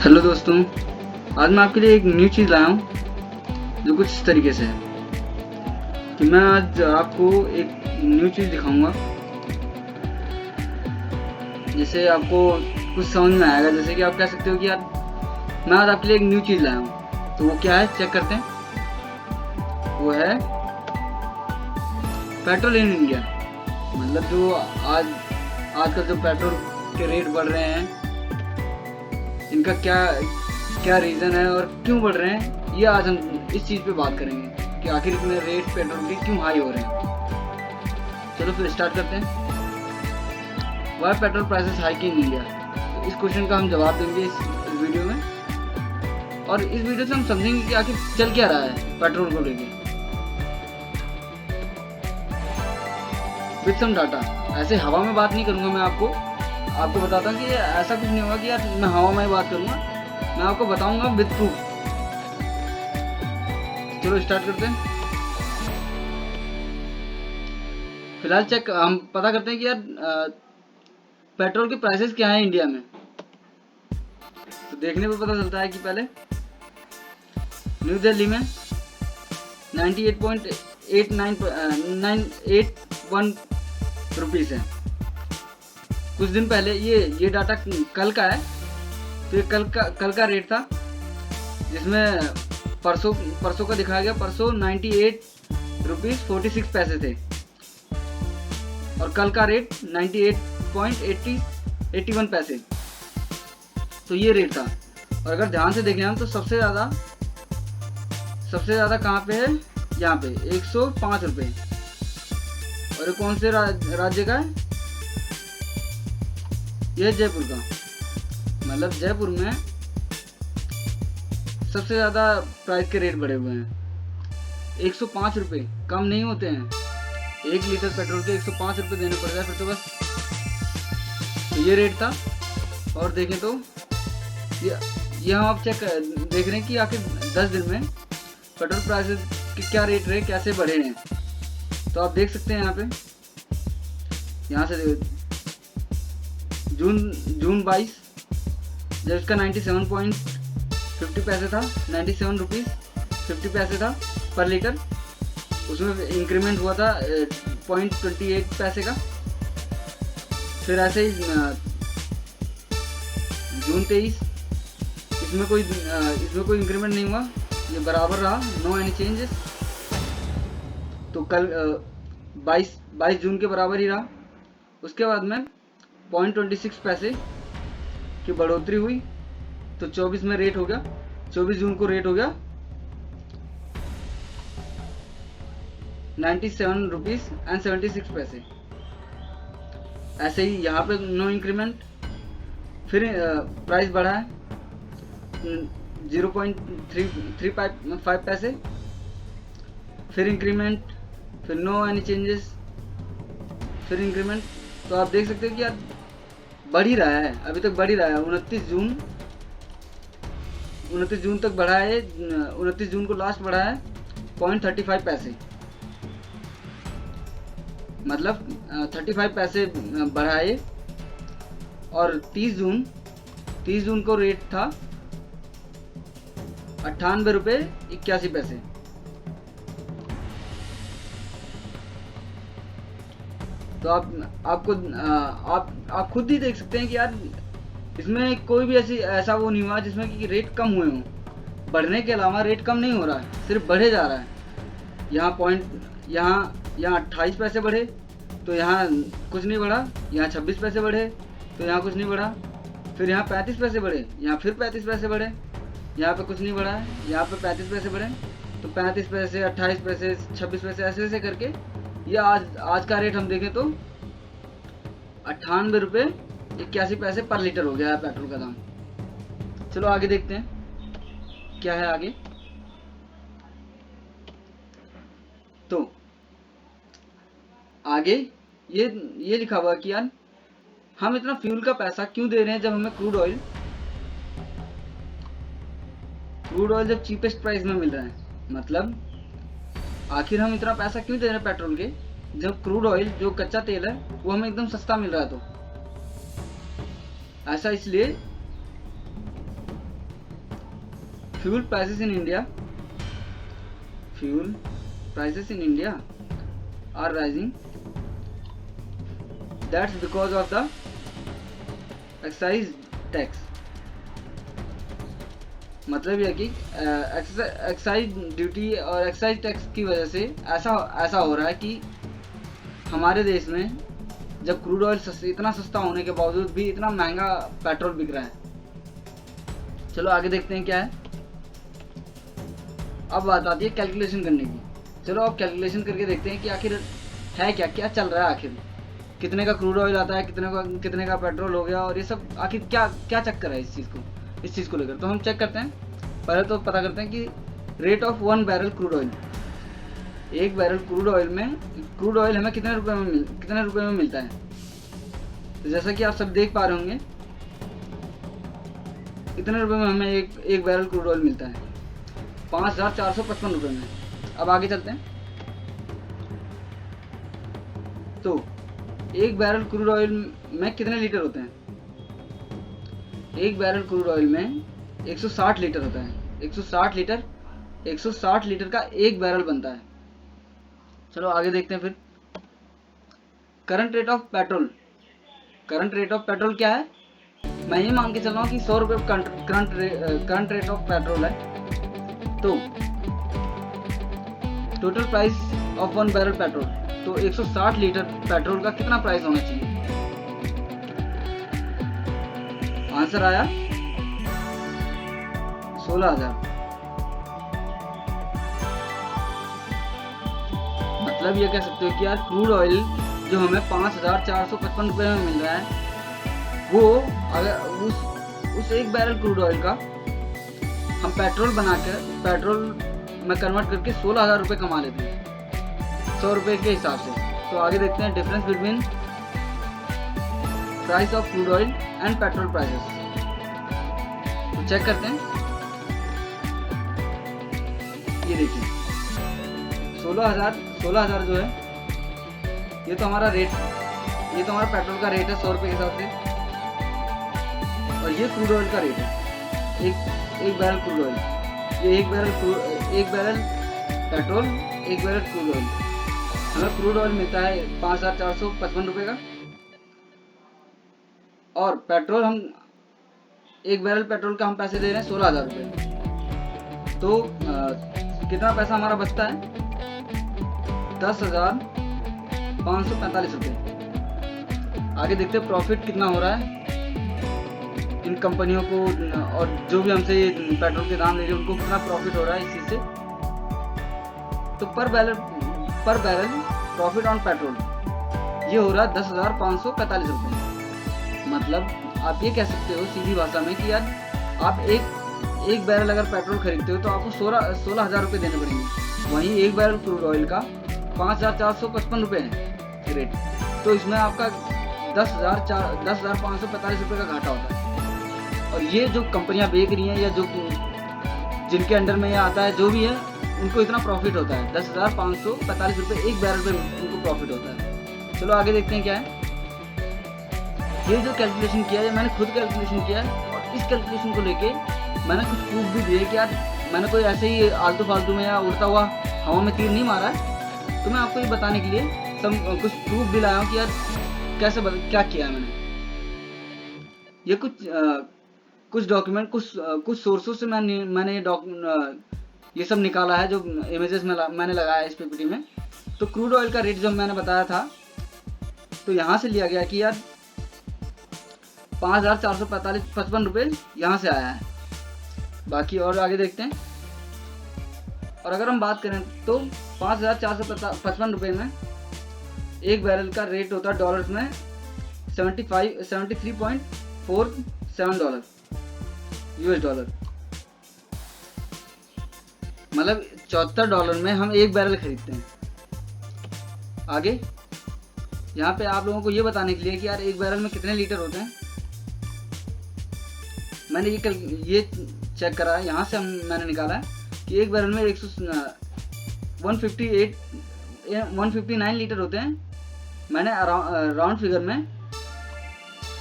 Hello दोस्तों, आज मैं आपके लिए एक न्यू चीज़ लाया हूँ जो कुछ इस तरीके से है कि मैं आज आपको एक न्यू चीज़ दिखाऊंगा जिससे आपको कुछ समझ में आएगा। जैसे कि आप कह सकते हो कि यार मैं आज आपके लिए एक न्यू चीज़ लाया हूँ, तो वो क्या है चेक करते हैं। वो है पेट्रोल इन इंडिया। मतलब जो आजकल जो पेट्रोल के रेट बढ़ रहे हैं, इनका क्या रीज़न है और क्यों बढ़ रहे हैं, ये आज हम इस चीज़ पे बात करेंगे कि आखिर इतने रेट पेट्रोल के क्यों हाई हो रहे हैं। चलो फिर स्टार्ट करते हैं। Why petrol prices hike in India, इस क्वेश्चन का हम जवाब देंगे इस वीडियो में। और इस वीडियो से हम समझेंगे कि आखिर चल क्या रहा है पेट्रोल को लेके विद सम डाटा। ऐसे हवा में बात नहीं करूँगा, मैं आपको बताता हूँ कि ऐसा कुछ नहीं होगा कि यार मैं हवा में बात करूँगा, मैं आपको बताऊंगा विद प्रूफ। चलो स्टार्ट करते हैं। फिलहाल हम पता करते हैं कि यार पेट्रोल के प्राइसेस क्या हैं इंडिया में। तो देखने पे पता चलता है कि पहले न्यू दिल्ली में 98.81 रुपीज़ है। कुछ दिन पहले ये डाटा कल का है, तो ये कल का रेट था, जिसमें परसों का दिखाया गया। परसों 98 रुपीज़ 46 पैसे थे और कल का रेट 98.81 पैसे। तो ये रेट था। और अगर ध्यान से देखें हम तो सबसे ज़्यादा कहाँ पे है, यहाँ पे 105 रुपये। और ये कौन से राज्य का है? यह जयपुर का। मतलब जयपुर में सबसे ज़्यादा प्राइस के रेट बढ़े हुए हैं। 105 रुपये कम नहीं होते हैं। 1 लीटर पेट्रोल के 105 रुपये देने पड़ जाए फिर तो बस। तो ये रेट था। और देखें तो ये हम आप देख रहे हैं कि आखिर 10 दिन में पेट्रोल प्राइसेस के क्या रेट रहे, कैसे बढ़े हैं। तो आप देख सकते हैं यहाँ से जून 22 जब इसका 97.50 पैसे था, 97 रुपीज़ 50 पैसे था पर लीटर। उसमें इंक्रीमेंट हुआ था 0.28 पैसे का। फिर ऐसे ही जून 23 इसमें कोई इंक्रीमेंट नहीं हुआ, ये बराबर रहा, नो एनी चेंजेस। तो कल 22 जून के बराबर ही रहा। उसके बाद में 0.26 पैसे की बढ़ोतरी हुई, तो 24 में रेट हो गया, 24 जून को रेट हो गया 97 रुपीज़ एंड 76 पैसे। ऐसे ही यहाँ पे नो इंक्रीमेंट। फिर प्राइस बढ़ा है 0.335 पैसे। फिर इंक्रीमेंट, फिर नो एनी चेंजेस, फिर इंक्रीमेंट। तो आप देख सकते हो कि यार बढ़ ही रहा है, अभी तक बढ़ ही रहा है। 29 जून तक बढ़ा है। 29 जून को लास्ट बढ़ा है 0.35 पैसे। मतलब 35 पैसे बढ़ा है। और 30 जून को रेट था 98 रुपये 81 पैसे। तो आप खुद ही देख सकते हैं कि यार इसमें कोई भी ऐसा वो नहीं हुआ जिसमें कि रेट कम हुए हों। बढ़ने के अलावा रेट कम नहीं हो रहा है, सिर्फ बढ़े जा रहा है। यहाँ 28 पैसे बढ़े तो यहाँ कुछ नहीं बढ़ा, यहाँ 26 पैसे बढ़े तो यहाँ कुछ नहीं बढ़ा, फिर यहाँ 35 पैसे बढ़े, यहाँ फिर 35 पैसे बढ़े, यहाँ पे कुछ नहीं बढ़ा है, यहाँ पे 35 पैसे बढ़े। तो 35 पैसे, 28 पैसे, 26 पैसे, ऐसे करके ये आज का रेट हम देखें तो 98 रुपये 81 पैसे पर लीटर हो गया है पेट्रोल का दाम। चलो आगे देखते हैं क्या है आगे। तो आगे ये लिखा हुआ कि यार हम इतना फ्यूल का पैसा क्यों दे रहे हैं जब हमें क्रूड ऑयल जब चीपेस्ट प्राइस में मिल रहा है। मतलब आखिर हम इतना पैसा क्यों दे रहे हैं पेट्रोल के, जब क्रूड ऑयल जो कच्चा तेल है वो हमें एकदम सस्ता मिल रहा है। तो ऐसा इसलिए fuel prices in India are rising, that's because of the excise tax. मतलब यह कि एक्साइज ड्यूटी और एक्साइज टैक्स की वजह से ऐसा हो रहा है कि हमारे देश में जब क्रूड ऑयल इतना सस्ता होने के बावजूद भी इतना महंगा पेट्रोल बिक रहा है। चलो आगे देखते हैं क्या है। अब बात आती है कैलकुलेशन करने की। चलो अब कैलकुलेशन करके देखते हैं कि आखिर है क्या क्या चल रहा है, आखिर कितने का क्रूड ऑयल आता है, कितने का पेट्रोल हो गया, और ये सब आखिर क्या क्या चक्कर है इस चीज़ को लेकर। तो हम चेक करते हैं। पहले तो पता करते हैं कि rate of 1 barrel crude oil, 1 barrel crude oil हमें कितने रुपए में मिलता है। तो जैसा कि आप सब देख पा रहे होंगे, कितने रुपए में हमें एक बैरल क्रूड ऑयल मिलता है, 5,455 रुपये में। अब आगे चलते हैं। तो 1 बैरल क्रूड ऑयल में कितने लीटर होते हैं? 1 बैरल क्रूड ऑयल में 160 लीटर होता है। 160 लीटर का 1 बैरल बनता है। चलो आगे देखते हैं फिर। करंट रेट ऑफ पेट्रोल क्या है? मैं ये मान के चल रहा हूँ कि 100 रुपये करंट रेट ऑफ पेट्रोल है। तो total price of 1 barrel petrol, तो 160 लीटर पेट्रोल का कितना प्राइस होना चाहिए? आंसर आया 16,000। मतलब ये कह सकते हो कि यार क्रूड ऑयल जो हमें 5,455 रुपये में मिल रहा है, वो अगर उस 1 बैरल क्रूड ऑयल का हम पेट्रोल में कन्वर्ट करके 16,000 रुपये कमा लेते हैं 100 रुपये के हिसाब से। तो आगे देखते हैं difference between price of crude oil and petrol prices. तो चेक करते हैं। ये देखिए 16,000 जो है, ये तो हमारा पेट्रोल का रेट है 100 रुपये के हिसाब से, और ये क्रूड ऑयल का रेट है, एक बैरल क्रूड ऑयल। ये एक barrel petrol, 1 barrel crude oil. हमें क्रूड ऑयल मिलता है 5,455 रुपये का, और पेट्रोल 1 बैरल पेट्रोल का हम पैसे दे रहे हैं 16,000 रुपये। तो कितना पैसा हमारा बचता है? 10,545 रुपये। आगे देखते हैं प्रॉफिट कितना हो रहा है इन कंपनियों को, और जो भी हमसे पेट्रोल के दाम ले रहे हैं उनको कितना प्रॉफिट हो रहा है इस चीज़ से। तो पर बैरल प्रॉफिट ऑन पेट्रोल ये हो रहा है 10,545 रुपये। मतलब आप ये कह सकते हो सीधी भाषा में कि यार आप एक बैरल अगर पेट्रोल खरीदते हो तो आपको 16,000 रुपये देने पड़ेंगे। वहीं 1 बैरल क्रूड ऑयल का 5,455 रुपये है रेट, तो इसमें आपका 10,545 रुपये का घाटा होता है। और ये जो कंपनियां बेच रही हैं या जो जिनके अंडर में ये आता है, जो भी है, उनको इतना प्रॉफिट होता है 10,545 रुपये 1 बैरल पे उनको प्रॉफिट होता है। चलो आगे देखते हैं क्या है। ये जो कैलकुलेशन किया है, मैंने खुद कैलकुलेशन किया है, और इस कैलकुलेशन को लेके मैंने कुछ प्रूफ भी दिए कि यार मैंने कोई ऐसे ही आलतू फालतू में या उड़ता हुआ हवा में तीर नहीं मारा है। तो मैं आपको ये बताने के लिए कुछ प्रूफ भी लाया हूँ कि यार क्या किया है मैंने। ये कुछ डॉक्यूमेंट, कुछ सोर्सों से मैंने ये सब निकाला है, जो इमेजेस में मैंने लगाया है इस पीपीटी में। तो क्रूड ऑयल का रेट जो मैंने बताया था, तो यहाँ से लिया गया कि यार 5,455 रुपये यहाँ से आया है। बाकी और आगे देखते हैं। और अगर हम बात करें तो 5,455 रुपये में 1 बैरल का रेट होता है डॉलर्स में 73.47 डॉलर, US डॉलर। मतलब $74 में हम 1 बैरल खरीदते हैं। आगे यहाँ पे आप लोगों को ये बताने के लिए कि यार 1 बैरल में कितने लीटर होते हैं, मैंने ये चेक करा है। यहाँ से मैंने निकाला है कि 1 बैरल में 159 लीटर होते हैं। मैंने राउंड फिगर में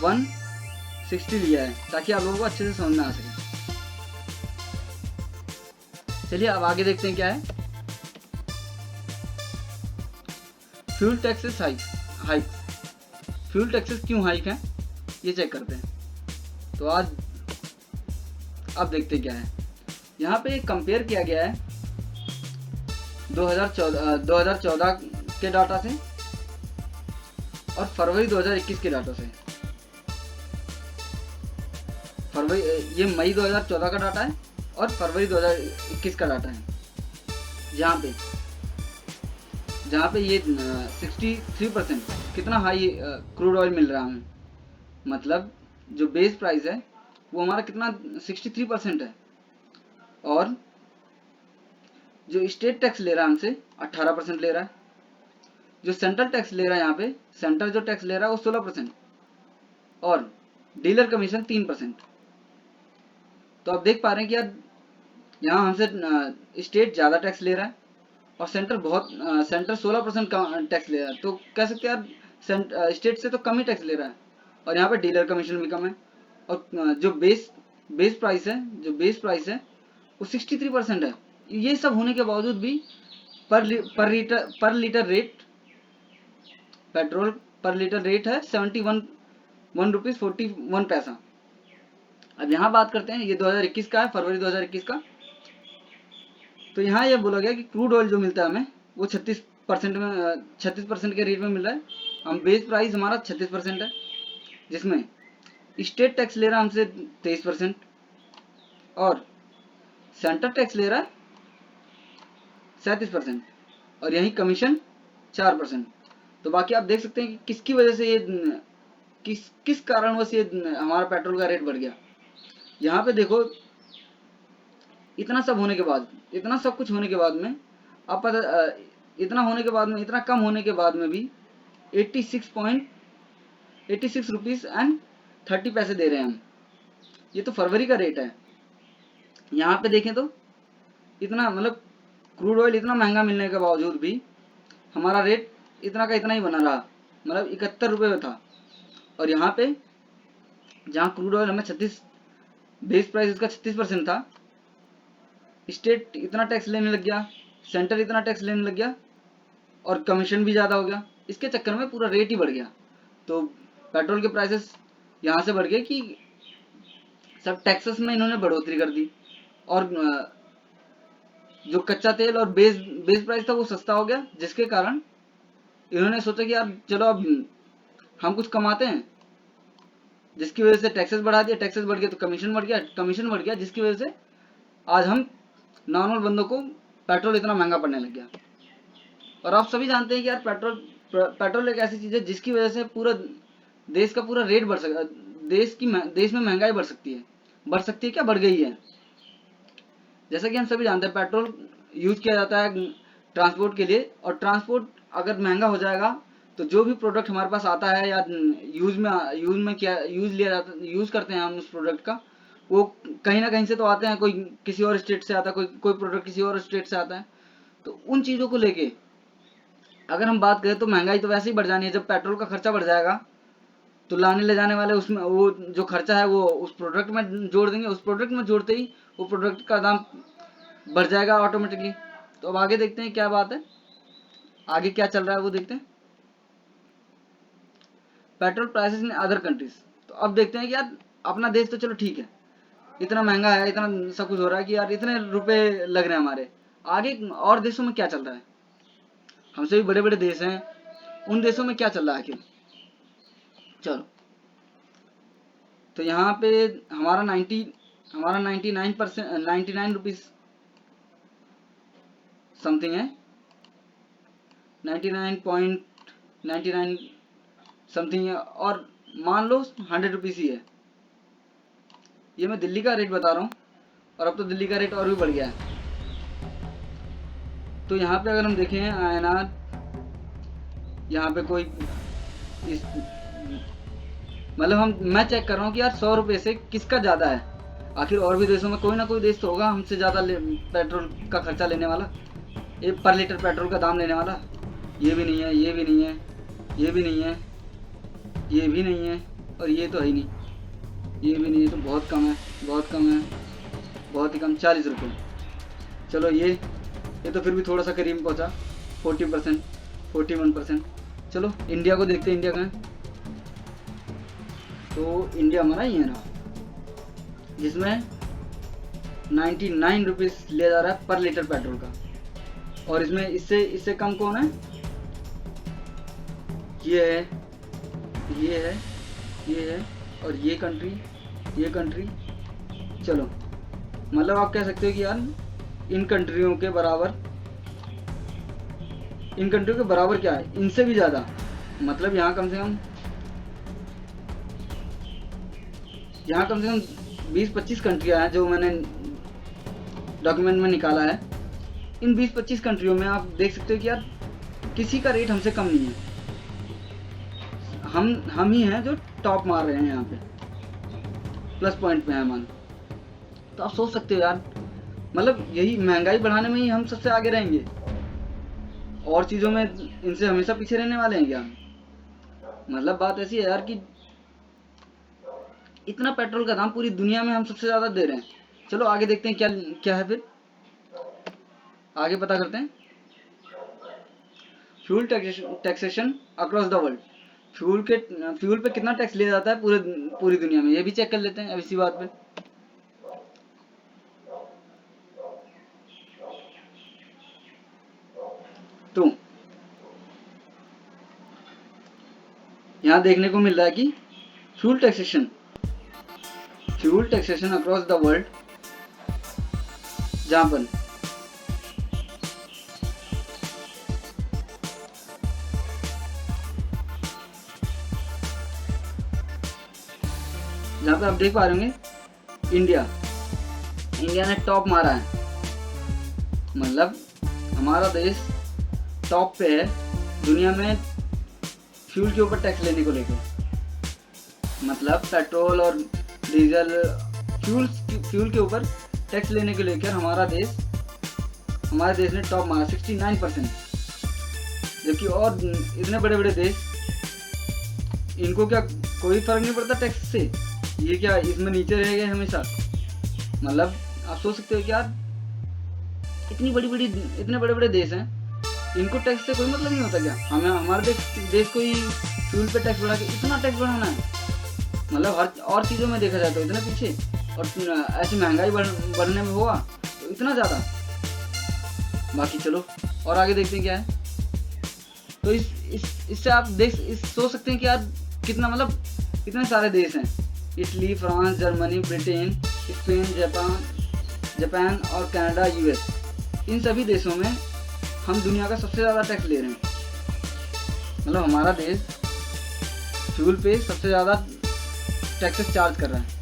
160 लिया है ताकि आप लोगों को अच्छे से समझ में आ सके। चलिए अब आगे देखते हैं क्या है। Fuel taxes hike. Fuel taxes क्यों हाइक हैं ये चेक करते हैं। तो आज अब देखते क्या है। यहाँ पे कंपेयर किया गया है 2014 के डाटा से और फरवरी 2021 के डाटा से। फरवरी, ये मई 2014 का डाटा है और फरवरी 2021 का डाटा है। जहाँ पे ये 63% कितना हाई क्रूड ऑयल मिल रहा है हमें। मतलब जो बेस प्राइस है वो हमारा कितना 63% है, और जो स्टेट टैक्स ले रहा है हमसे 18% ले रहा है। जो सेंट्रल टैक्स ले रहा है, यहाँ पे सेंट्रल जो टैक्स ले रहा है वो 16% और डीलर कमीशन 3%। तो आप देख पा रहे हैं कि यार यहाँ हमसे स्टेट ज़्यादा टैक्स ले रहा है और सेंटर 16% का टैक्स ले रहा है। तो कह सकते हैं यार स्टेट से तो कम ही टैक्स ले रहा है, और यहाँ पे डीलर कमीशन भी कम है। और जो बेस प्राइस है वो 63% है। ये सब होने के बावजूद भी पर लीटर रेट, पेट्रोल पर लीटर रेट है 71 रुपीज़ 41 पैसा। अब यहाँ बात करते हैं, ये 2021 का है, फरवरी 2021 का। तो यहाँ ये बोला गया कि क्रूड ऑयल जो मिलता है हमें वो 36% के रेट में मिल रहा है। हम बेस प्राइस हमारा 36% है, जिसमें स्टेट टैक्स ले रहा है हमसे 23% और सेंटर टैक्स ले रहा है 37% और यही कमीशन 4%। तो बाकी आप देख सकते हैं कि किसकी वजह से ये किस कारणवश ये हमारा पेट्रोल का रेट बढ़ गया। यहाँ पे देखो, इतना सब कुछ होने के बाद में आप इतना कम होने के बाद में भी 86 रुपीज़ एंड 30 पैसे दे रहे हैं हम। ये तो फरवरी का रेट है। यहाँ पे देखें तो इतना, मतलब क्रूड ऑयल इतना महंगा मिलने के बावजूद भी हमारा रेट इतना का इतना ही बना रहा, मतलब 71 रुपये में था। और यहाँ पे जहाँ क्रूड ऑयल हमें 36, बेस प्राइस इसका 36% था, स्टेट इतना टैक्स लेने लग गया, सेंटर इतना टैक्स लेने लग गया और कमीशन भी ज़्यादा हो गया। इसके चक्कर में पूरा रेट ही बढ़ गया। तो पेट्रोल के प्राइसेस यहाँ से बढ़ गए कि सब टैक्सेस में इन्होंने बढ़ोतरी कर दी, और जो कच्चा तेल और बेस प्राइस था वो सस्ता हो गया, जिसके कारण इन्होंने सोचा कि यार चलो अब हम कुछ कमाते हैं, जिसकी वजह से टैक्सेस बढ़ा दिया। टैक्सेस बढ़ गया तो कमीशन बढ़ गया, जिसकी वजह से आज हम नॉर्मल बंदों को पेट्रोल इतना महंगा पड़ने लग गया। और आप सभी जानते हैं कि यार पेट्रोल एक ऐसी चीज़ है जिसकी वजह से पूरा देश का पूरा रेट बढ़ सकता है। देश में महंगाई बढ़ सकती है क्या, बढ़ गई है। जैसा कि हम सभी जानते हैं पेट्रोल यूज किया जाता है ट्रांसपोर्ट के लिए, और ट्रांसपोर्ट अगर महंगा हो जाएगा तो जो भी प्रोडक्ट हमारे पास आता है या यूज करते हैं हम उस प्रोडक्ट का, वो कहीं ना कहीं से तो आते हैं। कोई किसी और स्टेट से आता है, कोई प्रोडक्ट किसी और स्टेट से आता है। तो उन चीज़ों को लेके अगर हम बात करें तो महंगाई तो वैसे ही बढ़ जानी है। जब पेट्रोल का खर्चा बढ़ जाएगा तो लाने ले जाने वाले उसमें वो जो खर्चा है वो उस प्रोडक्ट में जोड़ देंगे। उस प्रोडक्ट में जोड़ते ही वो प्रोडक्ट का दाम बढ़ जाएगा ऑटोमेटिकली। तो अब आगे देखते हैं क्या बात है, आगे क्या चल रहा है वो देखते हैं। Petrol prices in other countries. तो अब देखते हैं कि यार अपना देश तो चलो ठीक है, इतना महंगा है, इतना सब कुछ हो रहा है कि यार इतने रुपए लग रहे हैं हमारे, आगे और देशों में क्या चल रहा है। हमसे भी बड़े बड़े देश हैं, उन देशों में क्या चल रहा है आखिर। चलो, तो यहाँ पे हमारा 99 रुपीज़ समथिंग है, 99.99 समथिंग है, और मान लो 100 रुपीज़ ही है। ये मैं दिल्ली का रेट बता रहा हूँ, और अब तो दिल्ली का रेट और भी बढ़ गया है। तो यहाँ पे अगर हम देखें INR, यहाँ पे कोई मतलब मैं चेक कर रहा हूँ कि यार 100 रुपये से किसका ज़्यादा है। आखिर और भी देशों में कोई ना कोई देश तो होगा हमसे ज़्यादा पेट्रोल का खर्चा लेने वाला, ये पर लीटर पेट्रोल का दाम लेने वाला। ये भी नहीं है, ये भी नहीं है, ये भी नहीं है, ये भी नहीं है, और ये तो है ही नहीं, ये भी नहीं है। तो बहुत कम है, बहुत कम है, बहुत ही कम, 40 रुपये। चलो ये तो फिर भी थोड़ा सा करीब पहुंचा, 40%, 41%। चलो इंडिया को देखते हैं, इंडिया कहाँ है। तो इंडिया हमारा ये रहा, जिसमें 99 रुपीज़ लिया जा रहा है पर लीटर पेट्रोल का। और इसमें इससे कम कौन है? ये है, ये है, ये है, और ये कंट्री। चलो मतलब आप कह सकते हो कि यार इन कंट्रियों के बराबर क्या है, इनसे भी ज़्यादा। मतलब यहाँ कम से कम 20-25 कंट्रियाँ हैं जो मैंने डॉक्यूमेंट में निकाला है। इन 20-25 कंट्रियों में आप देख सकते हो कि यार किसी का रेट हमसे कम नहीं है। हम ही हैं जो टॉप मार रहे हैं यहाँ पे, प्लस पॉइंट पे हैं मान। तो आप सोच सकते हो यार, मतलब यही महंगाई बढ़ाने में ही हम सबसे आगे रहेंगे, और चीज़ों में इनसे हमेशा पीछे रहने वाले हैं क्या? मतलब बात ऐसी है यार कि इतना पेट्रोल का दाम पूरी दुनिया में हम सबसे ज़्यादा दे रहे हैं। चलो आगे देखते हैं क्या है, फिर आगे पता करते हैं। Fuel taxation across the world. Fuel पे कितना टैक्स लिया जाता है पूरी दुनिया में, ये भी चेक कर लेते हैं अब इसी बात पे। तो यहाँ देखने को मिल रहा है कि fuel taxation across the world, जहाँ पर आप देख पा रहे होंगे इंडिया ने टॉप मारा है। मतलब हमारा देश टॉप पे है दुनिया में फ्यूल के ऊपर टैक्स लेने को लेकर। मतलब पेट्रोल और डीजल, फ्यूल के ऊपर टैक्स लेने को लेकर हमारे देश ने टॉप मारा 69%। जबकि और इतने बड़े बड़े देश, इनको क्या कोई फर्क नहीं पड़ता टैक्स से, ये क्या इसमें नीचे रह गए हमेशा। मतलब आप सोच सकते हो कि यार इतने बड़े बड़े देश हैं, इनको टैक्स से कोई मतलब नहीं होता क्या? हमारे देश को ही फ्यूल पे टैक्स बढ़ा के इतना टैक्स बढ़ाना है? मतलब हर और चीज़ों में देखा जाए तो इतना पीछे, और ऐसी महंगाई बढ़ने में हुआ तो इतना ज़्यादा। बाकी चलो और आगे देखते हैं क्या है। तो इससे आप सोच सकते हैं कि यार कितना, मतलब कितने सारे देश हैं, Italy, France, Germany, Britain, Spain, Japan और कनाडा, यूएस। इन सभी देशों में हम दुनिया का सबसे ज़्यादा टैक्स ले रहे हैं। मतलब हमारा देश फ्यूल पे सबसे ज़्यादा टैक्सेस चार्ज कर रहा है।